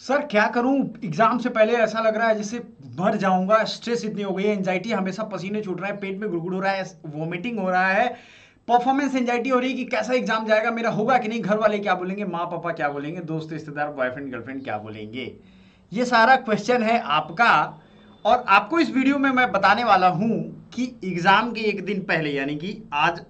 Sir क्या करूं, exam से पहले ऐसा लग रहा है जैसे मर जाऊंगा। स्ट्रेस इतनी हो गई है, एंजाइटी, हमेशा पसीने छूट रहे हैं, पेट में गुड़गुड़ हो रहा है, वोमिटिंग हो रहा है, परफॉर्मेंस एंजाइटी हो रही है कि कैसा एग्जाम जाएगा, मेरा होगा कि नहीं, घर वाले क्या बोलेंगे, माँ पापा क्या बोलेंगे, दोस्त रिश्तेदार बॉयफ्रेंड गर्लफ्रेंड क्या बोलेंगे। ये सारा क्वेश्चन है आपका। और आपको इस वीडियो में मैं बताने वाला हूं कि एग्जाम के एक दिन पहले, यानी कि आज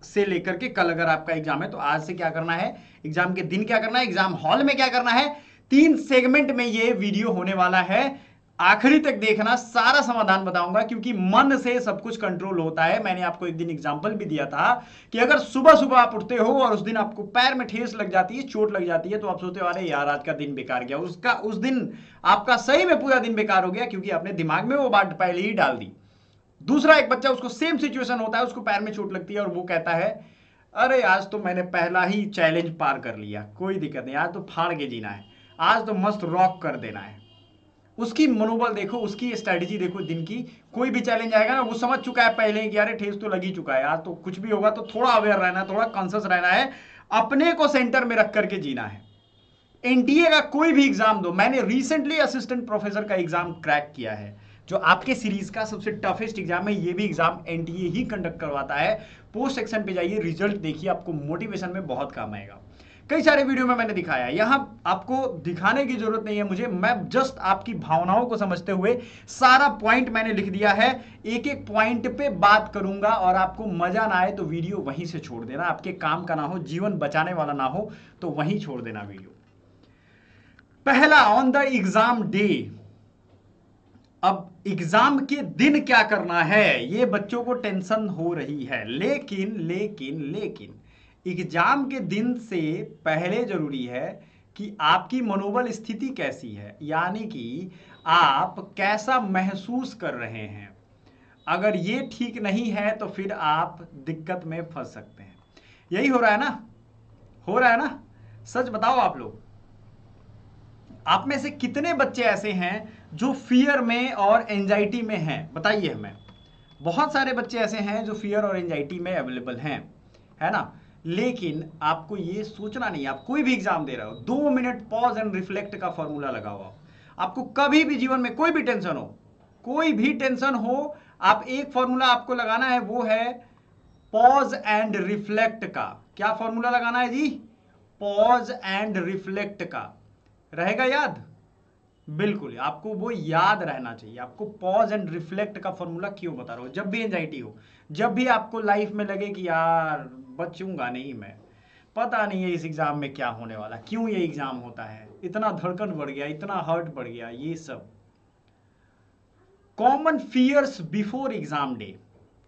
से लेकर के कल अगर आपका एग्जाम है तो आज से क्या करना है, एग्जाम के दिन क्या करना है, एग्जाम हॉल में क्या करना है। 3 सेगमेंट में ये वीडियो होने वाला है। आखिरी तक देखना, सारा समाधान बताऊंगा, क्योंकि मन से सब कुछ कंट्रोल होता है। मैंने आपको एक दिन एग्जांपल भी दिया था कि अगर सुबह सुबह आप उठते हो और उस दिन आपको पैर में ठेस लग जाती है, चोट लग जाती है, तो आप सोचते हो अरे यार आज का दिन बेकार गया। उसका उस दिन आपका सही में पूरा दिन बेकार हो गया, क्योंकि आपने दिमाग में वो बात पहले ही डाल दी। दूसरा एक बच्चा, उसको सेम सिचुएशन होता है, उसको पैर में चोट लगती है और वो कहता है अरे आज तो मैंने पहला ही चैलेंज पार कर लिया, कोई दिक्कत नहीं, आज तो फाड़ के जीना है, आज तो मस्त रॉक कर देना है। उसकी मनोबल देखो, उसकी स्ट्रेटेजी देखो दिन की। कोई भी चैलेंज आएगा ना, वो समझ चुका है पहले ही कि अरे ठेस तो लग ही चुका है, आज तो कुछ भी होगा तो थोड़ा अवेयर रहना है, थोड़ा कॉन्शियस रहना है, अपने को सेंटर में रख करके जीना है। एनटीए का कोई भी एग्जाम दो, मैंने रिसेंटली असिस्टेंट प्रोफेसर का एग्जाम क्रैक किया है, जो आपके सीरीज का सबसे टफेस्ट एग्जाम है। ये भी एग्जाम एनटीए ही कंडक्ट करवाता है। पोस्ट सेक्शन पे जाइए, रिजल्ट देखिए, आपको मोटिवेशन में बहुत काम आएगा। कई सारे वीडियो में मैंने दिखाया, यहां आपको दिखाने की जरूरत नहीं है मुझे, मैं जस्ट आपकी भावनाओं को समझते हुए सारा पॉइंट मैंने लिख दिया है। एक एक पॉइंट पे बात करूंगा, और आपको मजा ना आए तो वीडियो वहीं से छोड़ देना, आपके काम का ना हो, जीवन बचाने वाला ना हो तो वहीं छोड़ देना वीडियो। पहला, ऑन द एग्जाम डे। अब एग्जाम के दिन क्या करना है, ये बच्चों को टेंशन हो रही है, लेकिन लेकिन लेकिन एग्जाम के दिन से पहले जरूरी है कि आपकी मनोबल स्थिति कैसी है, यानी कि आप कैसा महसूस कर रहे हैं। अगर ये ठीक नहीं है तो फिर आप दिक्कत में फंस सकते हैं। यही हो रहा है ना, हो रहा है ना, सच बताओ आप लोग। आप में से कितने बच्चे ऐसे हैं जो फियर में और एंजाइटी में हैं, बताइए हमें। बहुत सारे बच्चे ऐसे हैं जो फियर और एंजाइटी में अवेलेबल हैं, है ना। लेकिन आपको ये सोचना नहीं, आप कोई भी एग्जाम दे रहे हो, 2 मिनट पॉज एंड रिफ्लेक्ट का फॉर्मूला लगाओ। आपको कभी भी जीवन में कोई भी टेंशन हो, कोई भी टेंशन हो, आप एक फॉर्मूला आपको लगाना है, वो है पॉज एंड रिफ्लेक्ट का। क्या फॉर्मूला लगाना है जी? पॉज एंड रिफ्लेक्ट का। रहेगा याद? बिल्कुल, आपको वो याद रहना चाहिए। आपको पॉज एंड रिफ्लेक्ट का फॉर्मूला क्यों बता रहा हूं, जब भी एंजाइटी हो, जब भी आपको लाइफ में लगे कि यार बचूंगा नहीं मैं, पता नहीं है इस एग्जाम में क्या होने वाला, क्यों ये एग्जाम होता है, इतना धड़कन बढ़ गया, इतना हर्ट बढ़ गया, ये सब common fears before exam day.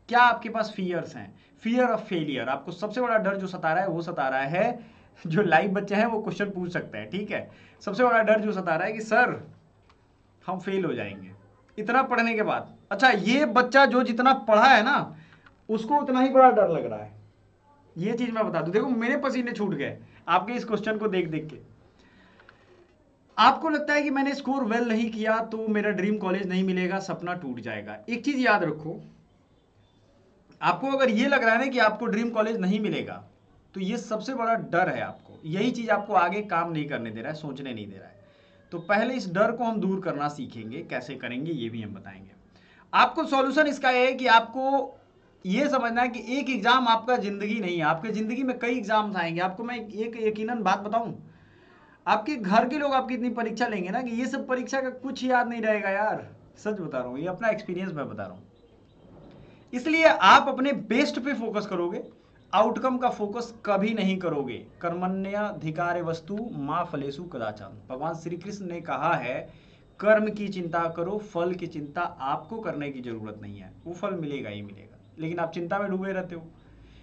क्या आपके पास फियर्स हैं? फियर ऑफ फेलियर, आपको सबसे बड़ा डर जो सता रहा है वो सता रहा है, जो लाइव बच्चे हैं वो क्वेश्चन पूछ सकते हैं, ठीक है। सबसे बड़ा डर जो सता रहा है कि सर हम फेल हो जाएंगे इतना पढ़ने के बाद। अच्छा, ये बच्चा जो जितना पढ़ा है ना, उसको उतना ही बड़ा डर लग रहा है। ये चीज मैं बता दूं, देखो मेरे पसीने छूट गए आपके इस क्वेश्चन को देख देख के। आपको लगता है कि मैंने स्कोर वेल नहीं किया तो मेरा ड्रीम कॉलेज नहीं मिलेगा, सपना टूट जाएगा। एक चीज याद रखो, आपको अगर ये लग रहा है ना कि आपको ड्रीम कॉलेज नहीं मिलेगा, तो ये सबसे बड़ा डर है आपको, यही चीज आपको आगे काम नहीं करने दे रहा है, सोचने नहीं दे रहा है। तो पहले इस डर को हम दूर करना सीखेंगे, कैसे करेंगे ये भी हम बताएंगे। आपको सॉल्यूशन इसका है कि आपको ये समझना है कि एक एग्जाम आपका जिंदगी नहीं है, आपके जिंदगी में कई एग्जाम्स आएंगे। आपको मैं एक यकीनन बात बताऊं, आपके घर के लोग आपकी इतनी परीक्षा लेंगे ना कि ये सब परीक्षा का कुछ याद नहीं रहेगा यार। सच बता रहा हूं, ये अपना एक्सपीरियंस मैं बता रहा हूं। इसलिए आप अपने बेस्ट पे फोकस करोगे, आउटकम का फोकस कभी नहीं करोगे। कर्मण्यधिकार वस्तु मां फलेसु कदाचन, भगवान श्री कृष्ण ने कहा है कर्म की चिंता करो, फल की चिंता आपको करने की जरूरत नहीं है, वो फल मिलेगा ही मिलेगा, लेकिन आप चिंता में डूबे रहते हो।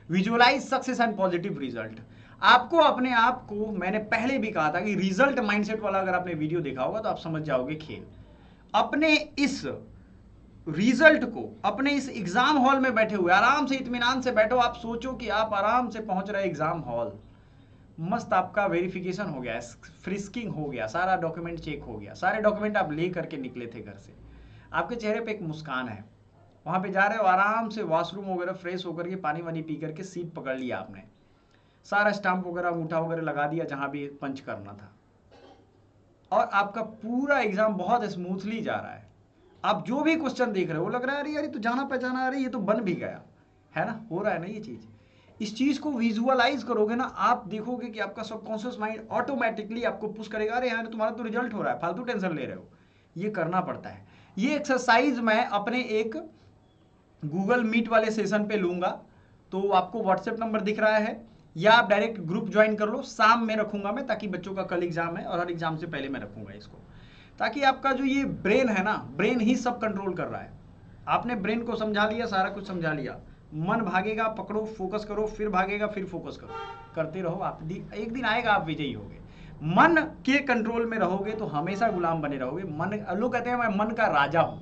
Visualise success and positive result. आपको अपने आप को, मैंने पहले भी कहा था कि रिजल्ट माइंडसेट वाला अगर आपने वीडियो देखा होगा तो आप समझ जाओगे खेल। अपने इस रिजल्ट को, अपने इस एग्जाम हॉल में बैठे हुए आराम से इत्मीनान से बैठो, आप सोचो कि आप आराम से पहुंच रहे एग्जाम हॉल, मस्त आपका वेरिफिकेशन हो गया, फ्रिस्किंग हो गया, सारा डॉक्यूमेंट चेक हो गया, सारे डॉक्यूमेंट आप ले करके निकले थे घर से, आपके चेहरे पे एक मुस्कान है, वहां पे जा रहे हो आराम से, वॉशरूम वगैरह फ्रेश होकर के, पानी वानी पी करके सीट पकड़ लिया आपने, सारा स्टाम्प वगैरह अंगूठा वगैरह लगा दिया जहां भी पंच करना था, और आपका पूरा एग्जाम बहुत स्मूथली जा रहा है। आप जो भी क्वेश्चन देख रहे हो वो लग रहा है अरे यार ये तो जाना पहचाना, अरे ये तो बन भी गया है ना, हो रहा है ना ये चीज़। इस चीज़ को विजुअलाइज करोगे ना, आप देखोगे कि आपका सबकॉन्शियस माइंड ऑटोमेटिकली आपको पुश करेगा, अरे यार तुम्हारा तो रिजल्ट हो रहा है, फालतू टेंशन ले रहे हो। ये करना पड़ता है। ये एक्सरसाइज मैं अपने एक गूगल मीट वाले सेशन पे लूंगा, तो आपको व्हाट्सएप नंबर दिख रहा है, या आप डायरेक्ट ग्रुप ज्वाइन कर लो। शाम में रखूंगा मैं, ताकि बच्चों का कल एग्जाम है और हर एग्जाम से पहले मैं रखूंगा इसको, ताकि आपका जो ये ब्रेन है ना, ब्रेन ही सब कंट्रोल कर रहा है। आपने ब्रेन को समझा लिया, सारा कुछ समझा लिया, मन भागेगा पकड़ो, फोकस करो, फिर भागेगा फिर फोकस करो, करते रहो। आप एक दिन आएगा आप विजयी होगे। मन के कंट्रोल में रहोगे तो हमेशा गुलाम बने रहोगे। मन, लोग कहते हैं मैं मन का राजा हूं,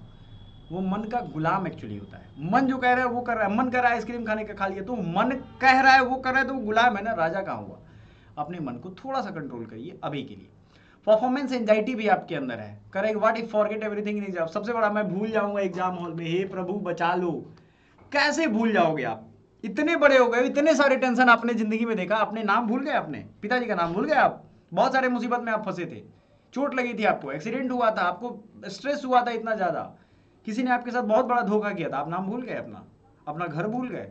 वो मन का गुलाम एक्चुअली होता है। मन जो कह रहा है वो कर रहा है, मन कर रहा है आइसक्रीम खाने का, खा लिया, तो मन कह रहा है वो कर रहा है, तो वो गुलाम है ना, राजा कहाँ हुआ। अपने मन को थोड़ा सा कंट्रोल करिए अभी के लिए। परफॉर्मेंस एंजाइटी भी आपके अंदर है, correct. What if forget everything in exam, सबसे बड़ा मैं भूल जाऊंगा एग्जाम हॉल में, हे प्रभु बचा लो। कैसे भूल जाओगे आप, इतने बड़े हो गए, इतने सारे टेंशन आपने जिंदगी में देखा, अपने नाम भूल गए, अपने पिताजी का नाम भूल गए, आप बहुत सारे मुसीबत में आप फंसे थे, चोट लगी थी आपको, एक्सीडेंट हुआ था, आपको स्ट्रेस हुआ था इतना ज्यादा, किसी ने आपके साथ बहुत बड़ा धोखा किया था, आप नाम भूल गए अपना, अपना घर भूल गए,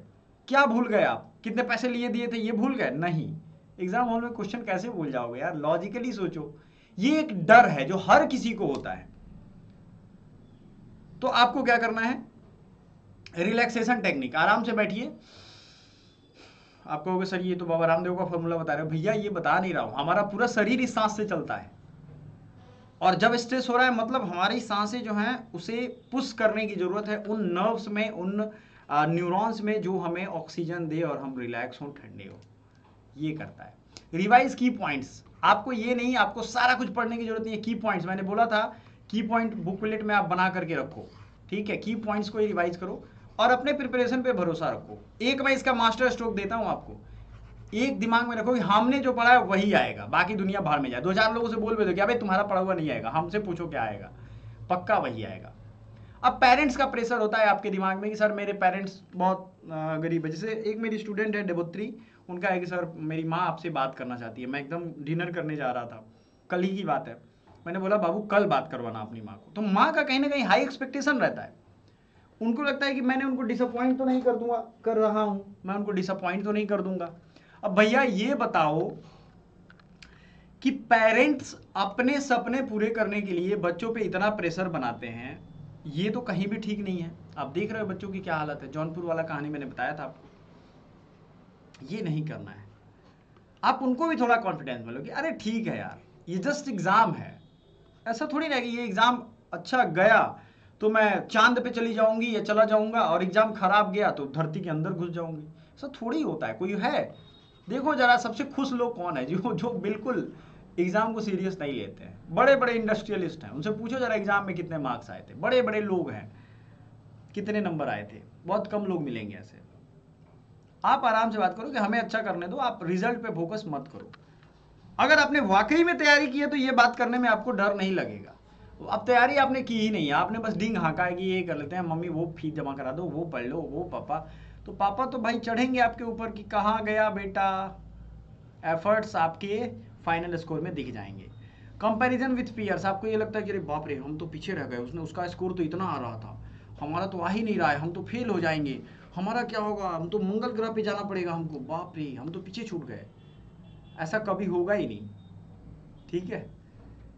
क्या भूल गए आप, कितने पैसे लिए दिए थे ये भूल गए? नहीं। एग्जाम हॉल में क्वेश्चन कैसे भूल जाओगे यार, लॉजिकली सोचो। ये एक डर है जो हर किसी को होता है। तो आपको क्या करना है, रिलैक्सेशन टेक्निक, आराम से बैठिए। आप कहोगे सर ये तो बाबा रामदेव का फॉर्मूला बता रहे हो। भैया ये बता नहीं रहा हूं, हमारा पूरा शरीर इस सांस से चलता है, और जब स्ट्रेस हो रहा है मतलब हमारी सांसें जो हैं उसे पुश करने की जरूरत है उन नर्व्स में, उन न्यूरॉन्स में जो हमें ऑक्सीजन दे और हम रिलैक्स हो, ठंडे हो। ये करता है। रिवाइज की पॉइंट्स, आपको ये नहीं, आपको सारा कुछ पढ़ने की जरूरत नहीं है। की पॉइंट्स मैंने बोला था, की पॉइंट बुकलेट में आप बना करके रखो, ठीक है। की पॉइंट्स को रिवाइज करो और अपने प्रिपरेशन पे भरोसा रखो। एक मैं इसका मास्टर स्ट्रोक देता हूं आपको, एक दिमाग में रखो कि हमने जो पढ़ा है वही आएगा, बाकी दुनिया भाड़ में जाए। दो चार लोगों से बोल भी दो कि अबे तुम्हारा पढ़ा हुआ नहीं आएगा, हमसे पूछो क्या आएगा, पक्का वही आएगा। अब पेरेंट्स का प्रेशर होता है आपके दिमाग में कि सर मेरे पेरेंट्स बहुत गरीब है। जैसे एक मेरी स्टूडेंट है देवोत्री, उनका है कि सर मेरी माँ आपसे बात करना चाहती है। मैं एकदम डिनर करने जा रहा था, कल ही की बात है। मैंने बोला बाबू कल बात करवाना अपनी माँ को। तो माँ का कहीं ना कहीं हाई एक्सपेक्टेशन रहता है, उनको लगता है कि मैंने उनको डिसअपॉइंट तो नहीं कर रहा हूं, मैं उनको डिसअपॉइंट तो नहीं कर दूंगा। अब भैया ये बताओ कि पेरेंट्स अपने सपने पूरे करने के लिए बच्चों पे इतना प्रेशर बनाते हैं, ये तो कहीं भी ठीक नहीं है। आप देख रहे हो बच्चों की क्या हालत है, जौनपुर वाला कहानी मैंने बताया था आपको। ये नहीं करना है। आप उनको भी थोड़ा कॉन्फिडेंस मिलो कि अरे ठीक है यार, ये जस्ट एग्जाम है। ऐसा थोड़ी ना कि ये एग्जाम अच्छा गया तो मैं चांद पे चली जाऊंगी या चला जाऊंगा, और एग्जाम खराब गया तो धरती के अंदर घुस जाऊंगी। ऐसा थोड़ी होता है। कोई है, देखो जरा सबसे खुश लोग कौन है, जो जो बिल्कुल एग्जाम को सीरियस नहीं लेते हैं। बड़े बड़े इंडस्ट्रियलिस्ट हैं, उनसे पूछो जरा एग्जाम में कितने मार्क्स आए थे। बड़े बड़े लोग हैं, कितने नंबर आए थे, बहुत कम लोग मिलेंगे ऐसे। आप आराम से बात करो कि हमें अच्छा करने दो, आप रिजल्ट पे फोकस मत करो। अगर आपने वाकई में तैयारी की है तो ये बात करने में आपको डर नहीं लगेगा। अब तैयारी आपने की ही नहीं है, आपने बस डिंग हाँका है कि ये कर लेते हैं, मम्मी वो फीस जमा करा दो, वो पढ़ लो, वो पापा। तो पापा तो भाई चढ़ेंगे आपके ऊपर कि कहाँ गया बेटा, एफर्ट्स आपके फाइनल स्कोर में दिख जाएंगे। कंपैरिजन विथ पीयर्स, आपको ये लगता है कि अरे बाप रे हम तो पीछे रह गए, उसने उसका स्कोर तो इतना आ रहा था, हमारा तो आ ही नहीं रहा है, हम तो फेल हो जाएंगे, हमारा क्या होगा, हम तो मंगल ग्रह पे जाना पड़ेगा हमको, बाप रे हम तो पीछे छूट गए। ऐसा कभी होगा ही नहीं, ठीक है।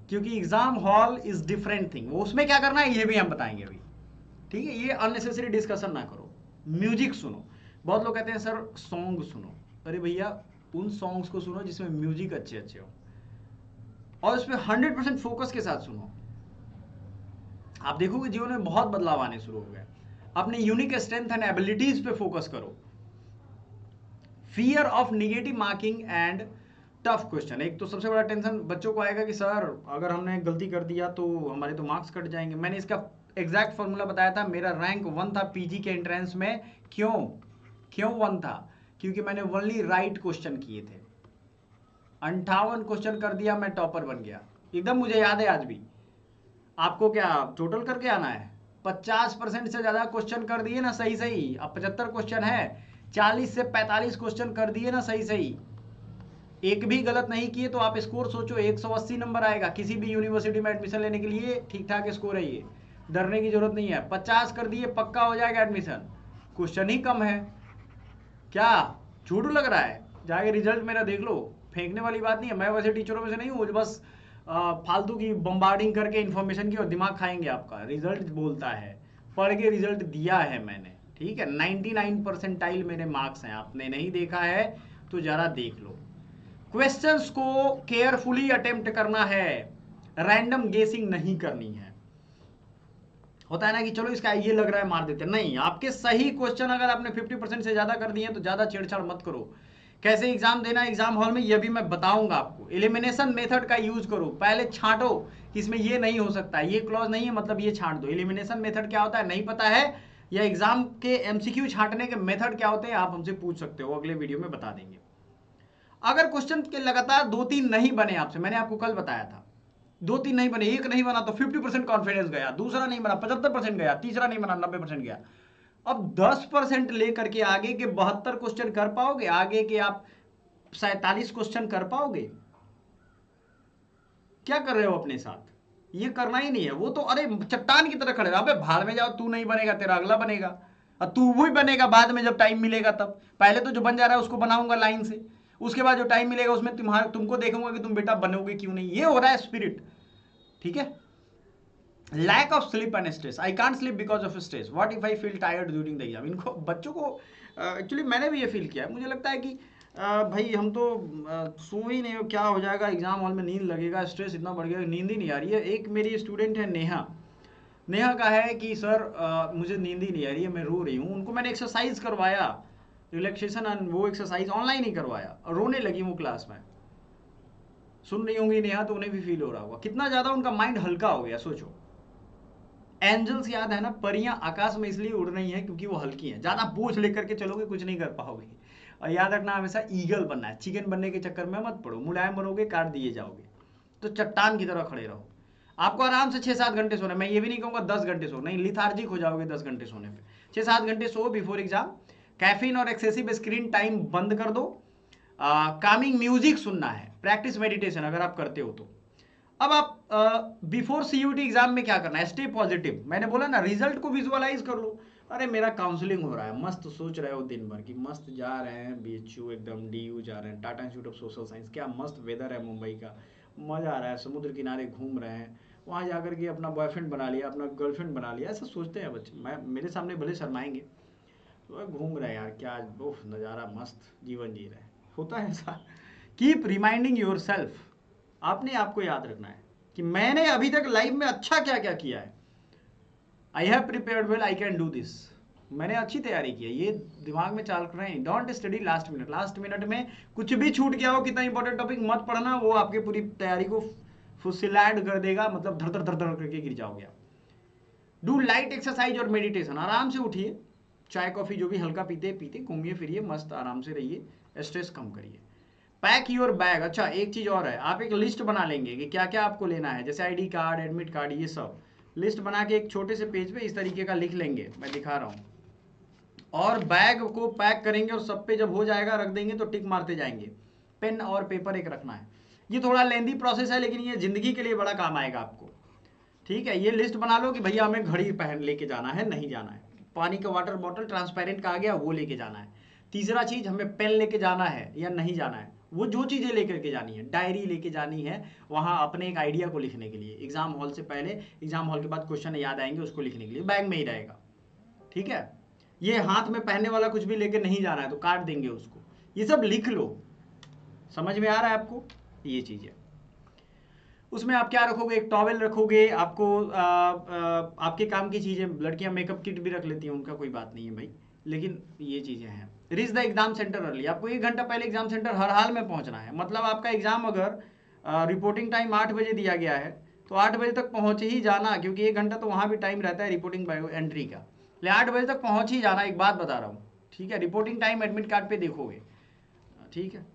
क्योंकि exam hall is different thing, वो उसमें क्या करना है ये भी हम बताएंगे अभी, ठीक है। ये अननेसेसरी डिस्कशन ना करो, म्यूजिक सुनो। बहुत लोग कहते हैं सर सॉन्ग सुनो, अरे भैया उन सॉन्ग्स को सुनो जिसमें म्यूजिक अच्छे अच्छे हो और उसमें 100% फोकस के साथ सुनो। आप देखोगे जीवन में बहुत बदलाव आने शुरू हो गए। अपने यूनिक स्ट्रेंथ एंड एबिलिटीज पे फोकस करो। Fear of negative marking and tough question, एक तो सबसे बड़ा टेंशन बच्चों को आएगा कि सर अगर हमने गलती कर दिया तो हमारे तो मार्क्स कट जाएंगे। मैंने इसका एग्जैक्ट फॉर्मूला बताया था, मेरा रैंक 1 था पीजी के एंट्रेंस में। क्यों 1 था? क्योंकि मैंने ओनली राइट क्वेश्चन किए थे। 58 क्वेश्चन कर दिया, मैं टॉपर बन गया, एकदम मुझे याद है आज भी। आपको क्या टोटल करके आना है? 50% से ज्यादा क्वेश्चन कर दिए ना सही सही। अब 75 क्वेश्चन है, 40 से 45 क्वेश्चन कर दिए ना सही सही। एक भी गलत नहीं किए तो आप स्कोर सोचो 180 नंबर आएगा। किसी भी यूनिवर्सिटी में एडमिशन लेने के लिए ठीक ठाक स्कोर है, ये डरने की जरूरत नहीं है। 50 कर दिए पक्का हो जाएगा एडमिशन, क्वेश्चन ही कम है। क्या झूठ लग रहा है? जाके रिजल्ट मेरा देख लो, फेंकने वाली बात नहीं है। मैं वैसे टीचरों में से नहीं हूँ जो बस फालतू की बम्बार्डिंग करके इन्फॉर्मेशन की और दिमाग खाएंगे आपका। रिजल्ट बोलता है, पढ़ के रिजल्ट दिया है मैंने, ठीक है। 99 परसेंटाइल मेरे मार्क्स हैं, आपने नहीं देखा है तो जरा देख लो। क्वेश्चंस को केयरफुली अटेम्प्ट करना है, रैंडम गेसिंग नहीं करनी है। होता है ना कि चलो इसका ये लग रहा है मार देते, नहीं। आपके सही क्वेश्चन अगर आपने 50% से ज्यादा कर दिए तो ज्यादा छेड़छाड़ मत करो। कैसे एग्जाम देना है एग्जाम हॉल में, ये भी मैं बताऊंगा आपको। एलिमिनेशन मेथड का यूज करो, पहले छांटो कि इसमें ये नहीं हो सकता, ये क्लॉज नहीं है, मतलब ये छांट दो। एलिमिनेशन मेथड क्या होता है नहीं पता है, या एग्जाम के एमसीक्यू छांटने के मेथड क्या होते हैं आप हमसे पूछ सकते हो, अगले वीडियो में बता देंगे। अगर क्वेश्चन के लगातार 2-3 नहीं बने आपसे, मैंने आपको कल बताया था, 2-3 नहीं बने, एक नहीं बना तो 50% कॉन्फिडेंस गया, दूसरा नहीं बना 75% गया, तीसरा नहीं बना 90% गया। अब 10% लेकर के आगे के 72 क्वेश्चन कर पाओगे? आगे के आप 47 क्वेश्चन कर पाओगे? क्या कर रहे हो अपने साथ? ये करना ही नहीं है। वो तो अरे चट्टान की तरह खड़े रहो, अबे भाड़ में जाओ, तू नहीं बनेगा तेरा अगला बनेगा, और तू वो ही बनेगा बाद में जब टाइम मिलेगा तब। पहले तो जो बन जा रहा है उसको बनाऊंगा लाइन से, उसके बाद जो टाइम मिलेगा उसमें तुमको देखूंगा कि तुम बेटा बनोगे क्यों नहीं। ये हो रहा है स्पिरिट, ठीक है। Lack of sleep and stress, I can't sleep because of stress, what if I feel tired during the exam. इनको बच्चों को एक्चुअली मैंने भी ये फील किया है। मुझे लगता है कि भाई हम तो सो ही नहीं, क्या हो जाएगा एग्जाम हॉल में, नींद लगेगा, स्ट्रेस इतना बढ़ गया, नींद ही नहीं आ रही है। एक मेरी स्टूडेंट है नेहा, नेहा का है कि सर मुझे नींद ही नहीं आ रही है, मैं रो रही हूँ। उनको मैंने एक्सरसाइज करवाया, रिलैक्सेशन एंड वो एक्सरसाइज ऑनलाइन ही करवाया, और रोने लगी वो क्लास में। सुन रही होंगी नेहा तो उन्हें भी फील हो रहा होगा, कितना ज्यादा उनका माइंड हल्का हो गया। सोचो, एंजल्स याद है ना, परियां आकाश में इसलिए उड़ रही हैं क्योंकि वो हल्की हैं। ज्यादा बोझ लेकर के चलोगे कुछ नहीं कर पाओगे। और याद रखना हमेशा ईगल बनना है, चिकन बनने के चक्कर में मत पड़ो, मुलायम बनोगे काट दिए जाओगे। तो चट्टान की तरह खड़े रहो। आपको आराम से 6-7 घंटे सोना है, मैं ये भी नहीं कहूंगा 10 घंटे सो, नहीं, लिथार्जिक हो जाओगे 10 घंटे सोने पे। 6-7 घंटे सो बिफोर एग्जाम। कैफीन और एक्सेसिव स्क्रीन टाइम बंद कर दो। कामिंग म्यूजिक सुनना है, प्रैक्टिस मेडिटेशन अगर आप करते हो तो। अब आप बीफोर सीयूटी एग्जाम में क्या करना है, स्टे पॉजिटिव। मैंने बोला ना, रिजल्ट को विजुअलाइज कर लो। अरे मेरा काउंसलिंग हो रहा है, मस्त सोच रहे हो दिन भर की, मस्त जा रहे हैं बीएचयू, एकदम डीयू जा रहे हैं, Tata institute of social science, क्या मस्त वेदर है मुंबई का, मजा आ रहा है, समुद्र किनारे घूम रहे हैं, वहाँ जाकर के अपना बॉयफ्रेंड बना लिया, अपना गर्लफ्रेंड बना लिया, ऐसा सोचते हैं बच्चे। मैं मेरे सामने भले शर्माएंगे, तो घूम रहे हैं यार, क्या उफ नज़ारा, मस्त जीवन जी रहे हैं, होता है ऐसा। कीप रिमाइंडिंग योर सेल्फ, आपने आपको याद रखना है कि मैंने अभी तक लाइफ में अच्छा क्या क्या किया है। I have prepared well, I can do this. मैंने अच्छी तैयारी की है, ये दिमाग में चाल कर रहे हैं। Don't study last minute, last minute में कुछ भी छूट गया हो, कितना इंपॉर्टेंट टॉपिक मत पढ़ना, वो आपके पूरी तैयारी को फुसिलैड कर देगा, मतलब धर धर धर धर करके गिर जाओगे आप। डू लाइट एक्सरसाइज और मेडिटेशन, आराम से उठिए, चाय कॉफी जो भी हल्का पीते पीते घूमिए फिरिए, मस्त आराम से रहिए, स्ट्रेस कम करिए। Pack your bag. अच्छा एक चीज और है, आप एक लिस्ट बना लेंगे कि क्या क्या आपको लेना है, जैसे आईडी कार्ड, एडमिट कार्ड, ये सब लिस्ट बना के एक छोटे से पेज पे इस तरीके का लिख लेंगे, मैं दिखा रहा हूँ। और बैग को पैक करेंगे और सब पे जब हो जाएगा रख देंगे, तो टिक मारते जाएंगे। पेन और पेपर एक रखना है। ये थोड़ा लेंदी प्रोसेस है, लेकिन ये जिंदगी के लिए बड़ा काम आएगा आपको, ठीक है। ये लिस्ट बना लो कि भैया हमें घड़ी पहन लेके जाना है, नहीं जाना है, पानी का वाटर बॉटल ट्रांसपेरेंट का आ गया वो लेके जाना है। तीसरा चीज, हमें पेन लेके जाना है या नहीं जाना है, वो जो चीजें लेकर के जानी है, डायरी लेके जानी है वहां अपने एक आइडिया को लिखने के लिए, एग्जाम हॉल से पहले, एग्जाम हॉल के बाद क्वेश्चन याद आएंगे उसको लिखने के लिए, बैग में ही रहेगा, ठीक है। ये हाथ में पहनने वाला कुछ भी लेके नहीं जाना है तो काट देंगे उसको, ये सब लिख लो। समझ में आ रहा है आपको, ये चीज है। उसमें आप क्या रखोगे, एक टॉवेल रखोगे, आपको आपके काम की चीजें, लड़कियां मेकअप किट भी रख लेती हैं, उनका कोई बात नहीं है भाई, लेकिन ये चीजें हैं। Reach the exam centre early, आपको 1 घंटा पहले एग्जाम सेंटर हर हाल में पहुंचना है। मतलब आपका एग्जाम अगर रिपोर्टिंग टाइम 8 बजे दिया गया है तो 8 बजे तक पहुंच ही जाना, क्योंकि 1 घंटा तो वहां भी टाइम रहता है रिपोर्टिंग एंट्री का, ले 8 बजे तक पहुंच ही जाना। एक बात बता रहा हूँ, ठीक है। रिपोर्टिंग टाइम एडमिट कार्ड पे देखोगे, ठीक है।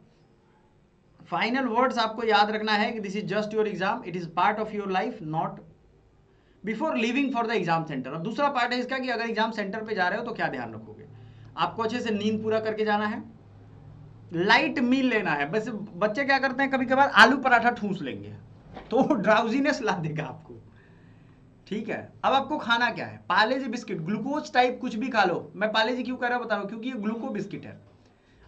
फाइनल वर्ड्स आपको याद रखना है कि this is just your exam, it is part of your life, not before living for the exam centre. अब दूसरा पार्ट है इसका कि अगर एग्जाम सेंटर पे जा रहे हो तो क्या ध्यान रखोगे। आपको अच्छे से नींद पूरा करके जाना है, लाइट मील लेना है। बस बच्चे क्या करते हैं, कभी कभार आलू पराठा ठूस लेंगे तो ड्राउजीनेस ला देगा आपको। ठीक है, अब आपको खाना क्या है, पार्ले जी बिस्किट, ग्लूकोज टाइप कुछ भी खा लो। मैं पार्ले जी क्यों कह रहा हूं बता रहा हूं, क्योंकि ये ग्लूको बिस्किट है।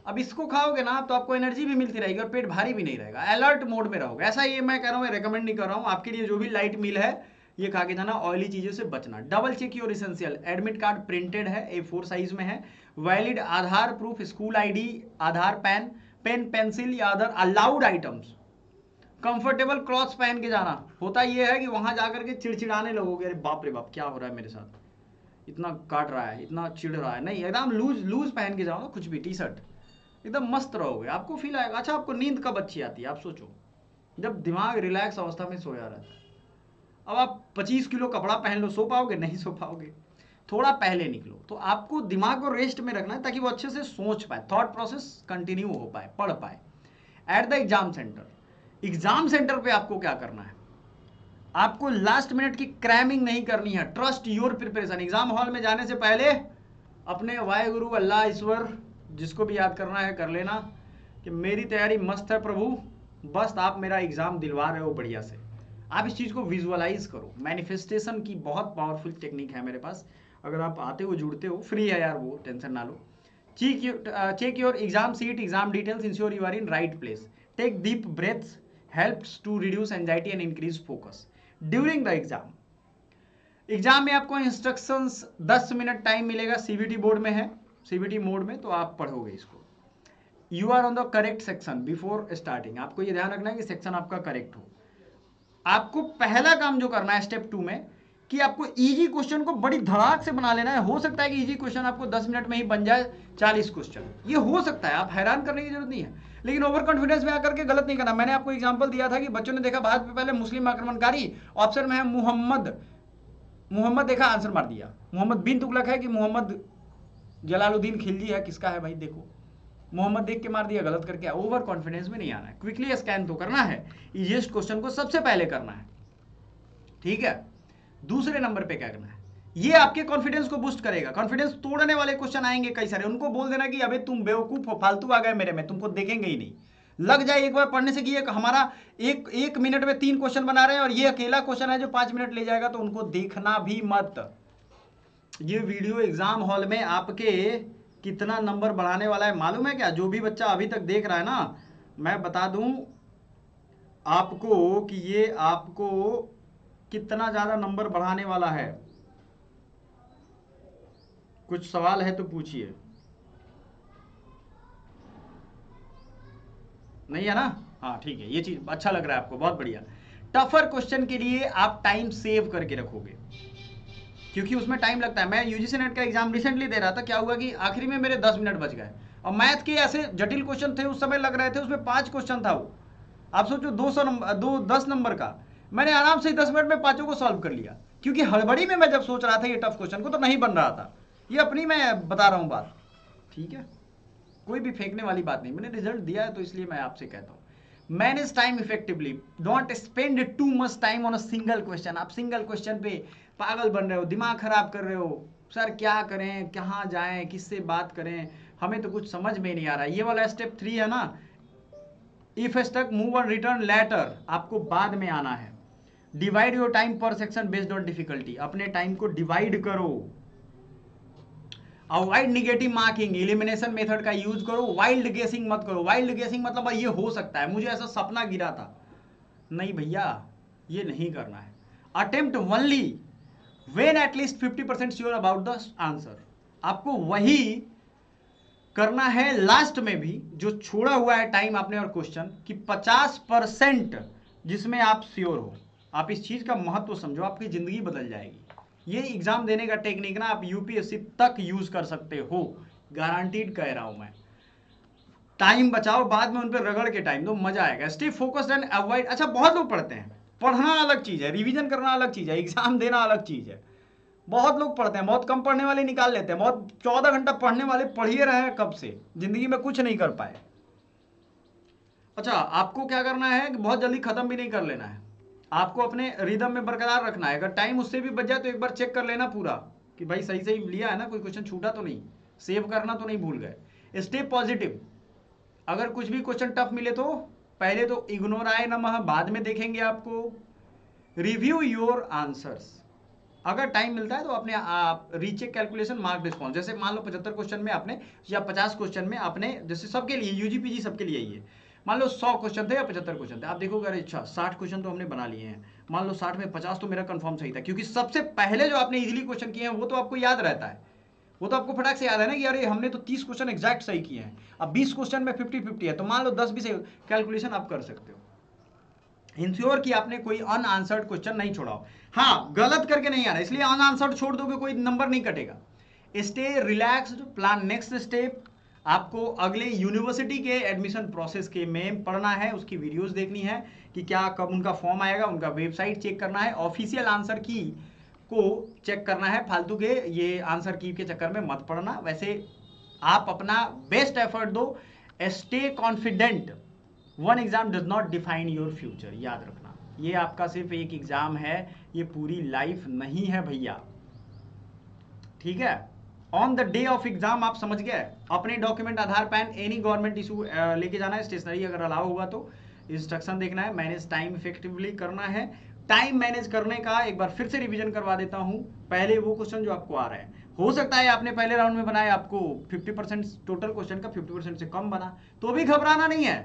अब इसको खाओगे ना तो आपको एनर्जी भी मिलती रहेगी और पेट भारी भी नहीं रहेगा, अलर्ट मोड में रहोगे। ऐसा ये मैं कह रहा हूं, मैं रेकमेंड नहीं कर रहा हूं आपके लिए। जो भी लाइट मील है ये खा के जाना, ऑयली चीजों से बचना। Double check your essential, admit card printed है, A4 साइज में है, valid Aadhaar proof, school ID, Aadhaar, PAN, pen pencil या other allowed items. Comfortable clothes पहन के जाना। होता यह है कि वहां जाकर के चिड़चिड़ाने लगोगे, अरे बाप रे बाप क्या हो रहा है मेरे साथ, इतना काट रहा है, इतना चिढ़ रहा है। नहीं, एकदम लूज लूज पहन के जाओ ना, कुछ भी टी शर्ट, एकदम मस्त रहोगे, आपको फील आएगा। अच्छा, आपको नींद कब अच्छी आती है आप सोचो, जब दिमाग रिलैक्स अवस्था में सोया रहता है। अब आप 25 किलो कपड़ा पहन लो, सो पाओगे? नहीं सो पाओगे। थोड़ा पहले निकलो, तो आपको दिमाग को रेस्ट में रखना है ताकि वो अच्छे से सोच पाए, थॉट प्रोसेस कंटिन्यू हो पाए, पढ़ पाए। At the exam centre, exam centre पे आपको क्या करना है, आपको लास्ट मिनट की क्रैमिंग नहीं करनी है। Trust your preparation. Exam hall में जाने से पहले अपने वाहेगुरु अल्लाह ईश्वर जिसको भी याद करना है कर लेना कि मेरी तैयारी मस्त है प्रभु, बस आप मेरा एग्जाम दिलवा रहे हो बढ़िया से। आप इस चीज को विजुअलाइज करो। मैनिफेस्टेशन की बहुत पावरफुल टेक्निक है मेरे पास, अगर आप आते हो जुड़ते हो, फ्री है यार वो, टेंशन ना लो। Check your exam seat, exam details, ensure you are in right place, take deep breaths, helps to reduce anxiety and increase focus during the exam। Exam में आपको इंस्ट्रक्शंस 10 मिनट टाइम मिलेगा, CBT board में है, CBT mode में, तो आप पढ़ोगे इसको। You are on the correct section before starting, आपको ये ध्यान रखना है कि सेक्शन आपका करेक्ट हो। आपको पहला काम जो करना है स्टेप 2 में, कि आपको इजी क्वेश्चन को बड़ी धड़ाक से बना लेना है। हो सकता है कि इजी क्वेश्चन आपको 10 मिनट में ही बन जाए 40 क्वेश्चन, ये हो सकता है, आप हैरान करने की जरूरत नहीं है। लेकिन ओवर कॉन्फिडेंस में आकर के गलत नहीं करना। मैंने आपको एग्जांपल दिया था कि बच्चों ने देखा भारत में पहले मुस्लिम आक्रमणकारी, ऑप्शन में है मुहम्मद, मुहम्मद देखा आंसर मार दिया। मोहम्मद बिन तुगलक है कि मोहम्मद जलालुद्दीन खिलजी है, किसका है भाई, देखो मोहम्मद देख के मार दिया, गलत करके। ओवर कॉन्फिडेंस में नहीं आना है, क्विकली स्कैन तो करना है, इजीएस्ट क्वेश्चन को सबसे पहले करना है, ठीक है। दूसरे नंबर पे क्या करना है, ये आपके कॉन्फिडेंस को बूस्ट करेगा। कॉन्फिडेंस तोड़ने वाले क्वेश्चन आएंगे कई सारे, उनको बोल देना कि अबे तुम बेवकूफ हो, फालतू आ गए मेरे में, तुमको देखेंगे ही नहीं। लग जाए एक बार पढ़ने से कि एक हमारा एक मिनट में 3 क्वेश्चन बना रहे हैं और ये अकेला क्वेश्चन है जो 5 मिनट ले जाएगा, तो उनको देखना भी मत। ये वीडियो एग्जाम हॉल में आपके कितना नंबर बढ़ाने वाला है मालूम है क्या? जो भी बच्चा अभी तक देख रहा है ना, मैं बता दूं आपको कि ये आपको कितना ज्यादा नंबर बढ़ाने वाला है। कुछ सवाल है तो पूछिए। नहीं है ना? हाँ ठीक है, ये चीज अच्छा लग रहा है आपको, बहुत बढ़िया। टफर क्वेश्चन के लिए आप टाइम सेव करके रखोगे, क्योंकि उसमें टाइम लगता है। मैं यूजीसी नेट का एग्जाम रिसेंटली दे रहा था, क्या हुआ कि आखिरी में मेरे 10 मिनट बच गए, और मैथ के ऐसे जटिल क्वेश्चन थे उस समय लग रहे थे, उसमें 5 क्वेश्चन था वो, आप सोचो 200 नंबर, 10 नंबर का, मैंने आराम से 10 मिनट में 5 को सॉल्व कर लिया, क्योंकि हड़बड़ी में मैं जब सोच रहा था ये टफ क्वेश्चन को तो नहीं बन रहा था। ये अपनी मैं बता रहा हूँ बात, ठीक है, कोई भी फेंकने वाली बात नहीं, मैंने रिजल्ट दिया है तो इसलिए मैं आपसे कहता हूँ। Manage time effectively, don't spend too much time on a single question. आप सिंगल क्वेश्चन पे पागल बन रहे हो, दिमाग खराब कर रहे हो, सर क्या करें, कहाँ जाएं, किससे बात करें, हमें तो कुछ समझ में नहीं आ रहा। ये वाला स्टेप 3 है ना, if stuck move on return later, आपको बाद में आना है। Divide your time per section based on difficulty, अपने टाइम को डिवाइड करो। Avoid negative marking, elimination method का यूज करो। वाइल्ड गेसिंग मत करो। वाइल्ड गेसिंग मतलब ये हो सकता है, मुझे ऐसा सपना गिरा था, नहीं भैया ये नहीं करना है। Attempt only when at least 50% sure about the answer, आपको वही करना है लास्ट में भी जो छोड़ा हुआ है टाइम आपने और क्वेश्चन कि 50% जिसमें आप श्योर हो। आप इस चीज का महत्व समझो, आपकी जिंदगी बदल जाएगी। ये एग्जाम देने का टेक्निक ना आप यूपीएससी तक यूज कर सकते हो, गारंटीड कह रहा हूं मैं। टाइम बचाओ, बाद में उन पर रगड़ के टाइम दो, मजा आएगा। Stay focused and avoid. अच्छा, बहुत लोग पढ़ते हैं, पढ़ना अलग चीज है, रिवीजन करना अलग चीज है, एग्जाम देना अलग चीज है। बहुत लोग पढ़ते हैं, बहुत कम पढ़ने वाले निकाल लेते हैं, बहुत 14 घंटा पढ़ने वाले पढ़िए रहे हैं कब से, जिंदगी में कुछ नहीं कर पाए। अच्छा, आपको क्या करना है कि बहुत जल्दी खत्म भी नहीं कर लेना है, आपको अपने रिदम में बरकरार रखना है। अगर टाइम उससे भी बच जाए तो एक बार चेक कर लेना पूरा कि भाई सही सही लिया है ना, कोई क्वेश्चन छूटा तो नहीं, सेव करना तो नहीं भूल गए। स्टे पॉजिटिव, अगर कुछ भी क्वेश्चन टफ मिले तो पहले तो इग्नोर आए नमः, बाद में देखेंगे आपको। रिव्यू योर आंसर्स, अगर टाइम मिलता है तो अपने आप रीचेक कैलकुलेशन मार्क रिस्पॉन्स। जैसे मान लो 75 क्वेश्चन में आपने या 50 क्वेश्चन में आपने, जैसे सबके लिए यूजी पीजी सबके लिए ही है, मान लो 100 क्वेश्चन थे या 75 क्वेश्चन थे, आप देखोगे अरे अच्छा 60 क्वेश्चन तो हमने बना लिए हैं, मान लो 60 में 50 तो मेरा कंफर्म सही था, क्योंकि सबसे पहले जो आपने इजीली क्वेश्चन किए हैं वो तो आपको याद रहता है, वो तो आपको फटाक से याद है ना कि अरे हमने तो 30 क्वेश्चन एग्जैक्ट सही किए हैं। अब 20 क्वेश्चन में 50-50 है, तो मान लो 10 भी सही, कैलकुलेशन आप कर सकते हो। इंश्योर कि आपने कोई अनआंसर्ड क्वेश्चन नहीं छोड़ा हो। हाँ, गलत करके नहीं आना, इसलिए अनआंसर्ड छोड़ दोगे कोई नंबर नहीं कटेगा। Stay relaxed, plan next step. आपको अगले यूनिवर्सिटी के एडमिशन प्रोसेस के में पढ़ना है, उसकी वीडियोस देखनी है कि क्या कब उनका फॉर्म आएगा, उनका वेबसाइट चेक करना है, ऑफिशियल आंसर की को चेक करना है। फालतू के ये आंसर की के चक्कर में मत पढ़ना। वैसे आप अपना बेस्ट एफर्ट दो, stay confident. One exam does not define your future, याद रखना, ये आपका सिर्फ एक एग्जाम है, ये पूरी लाइफ नहीं है भैया, ठीक है। On the day of exam आप समझ गए, अपने डॉक्यूमेंट आधार पैन एनी गवर्नमेंट इशू लेके जाना है, स्टेशनरी अगर अलाउ होगा तो इंस्ट्रक्शन देखना है, मैनेज टाइम इफेक्टिवली करना है। टाइम मैनेज करने का एक बार फिर से रिवीजन करवा देता हूं, पहले वो क्वेश्चन जो आपको आ रहे हैं, हो सकता है आपने पहले राउंड में बनाए आपको 50% टोटल क्वेश्चन का 50% से कम बना, तो भी घबराना नहीं है।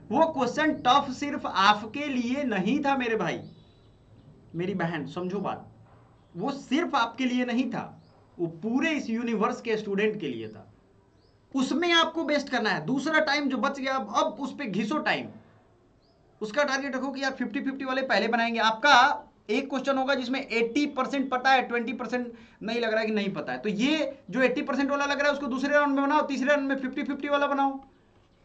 वो क्वेश्चन टफ सिर्फ आपके लिए नहीं था मेरे भाई मेरी बहन, समझो बात, वो सिर्फ आपके लिए नहीं था, वो पूरे इस यूनिवर्स के स्टूडेंट के लिए था। उसमें आपको बेस्ट करना है। दूसरा टाइम जो बच गया, अब उस पर घिसो टाइम, उसका टारगेट रखो कि यार 50-50 वाले पहले बनाएंगे। आपका एक क्वेश्चन होगा जिसमें 80% पता है, 20% नहीं लग रहा है कि नहीं पता है, तो ये जो 80% वाला लग रहा है उसको दूसरे राउंड में बनाओ, तीसरे राउंड में 50-50 वाला बनाओ।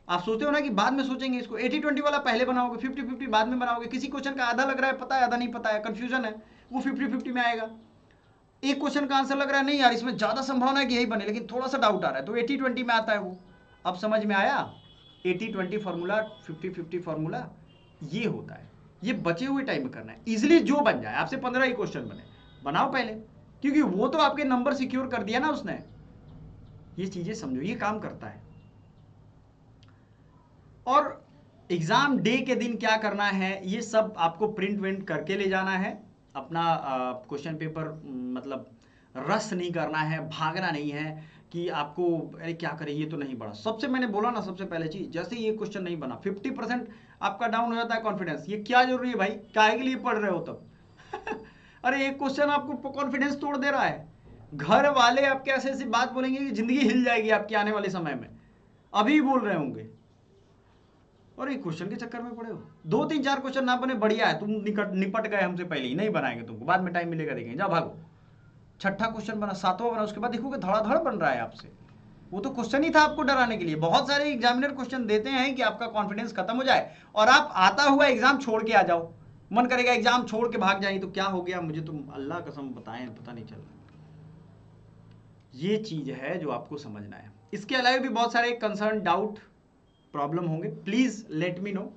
आप सोचते हो ना कि बाद में सोचेंगे, इसको 80-20 वाला पहले बनाओगे, 50-50 बाद में बनाओगे। किसी क्वेश्चन का आधा लग रहा है पता है, आधा नहीं पता है, कंफ्यूजन है, वो 50-50 में आएगा। एक क्वेश्चन का आंसर लग रहा है नहीं यार इसमें ज्यादा संभावना है कि यही बने, लेकिन थोड़ा सा डाउट आ रहा है, तो 80-20 में आता है वो। अब समझ में आया 80-20 फॉर्मूला, 50-50 फॉर्मूला, ये होता है। ये बचे हुए टाइम में करना है, इजिली जो बन जाए। आपसे 15 ही क्वेश्चन बने, बनाओ पहले, क्योंकि वो तो आपके नंबर सिक्योर कर दिया ना उसने। ये चीजें समझो, ये काम करता है। और एग्जाम डे के दिन क्या करना है, ये सब आपको प्रिंट विंट करके ले जाना है। अपना क्वेश्चन पेपर मतलब रस नहीं करना है, भागना नहीं है कि आपको अरे क्या करें ये तो नहीं बना। सबसे मैंने बोला ना, सबसे पहले चीज, जैसे ये क्वेश्चन नहीं बना 50% आपका डाउन हो जाता है कॉन्फिडेंस। ये क्या जरूरी है भाई, काहे के लिए पढ़ रहे हो तब अरे एक क्वेश्चन आपको कॉन्फिडेंस तोड़ दे रहा है। घर वाले आपके ऐसे ऐसी बात बोलेंगे कि जिंदगी हिल जाएगी आपकी आने वाले समय में, अभी बोल रहे होंगे और एक क्वेश्चन के चक्कर में पड़े हो। 2-3-4 क्वेश्चन ना बने बढ़िया है, तुम निपट गए हमसे पहले ही, नहीं बनाएंगे तुमको, बाद में टाइम मिलेगा देखेंगे, जाओ भागो। छठा क्वेश्चन बना, सातवां बना, उसके बाद देखोगे धड़ाधड़ बन रहा है आपसे। वो तो क्वेश्चन ही था आपको डराने के लिए। बहुत सारे एग्जामिनर क्वेश्चन देते हैं कि आपका कॉन्फिडेंस खत्म हो जाए और आप आता हुआ एग्जाम छोड़ के आ जाओ, मन करेगा एग्जाम छोड़ के भाग जाए, तो क्या हो गया मुझे तो अल्लाह कसम बताएं पता नहीं चल रहा। ये चीज है जो आपको समझना है। इसके अलावा भी बहुत सारे कंसर्न, डाउट, प्रॉब्लम होंगे, प्लीज लेट मी नो।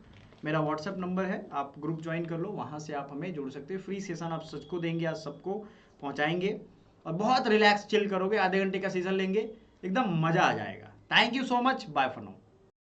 मेरा व्हाट्सएप नंबर है, आप ग्रुप ज्वाइन कर लो, वहां से आप हमें जोड़ सकते हैं। फ्री सेशन आप सबको देंगे, आज सबको पहुंचाएंगे और बहुत रिलैक्स चिल करोगे। आधे घंटे का सेशन लेंगे, एकदम मजा आ जाएगा। Thank you so much, bye for now.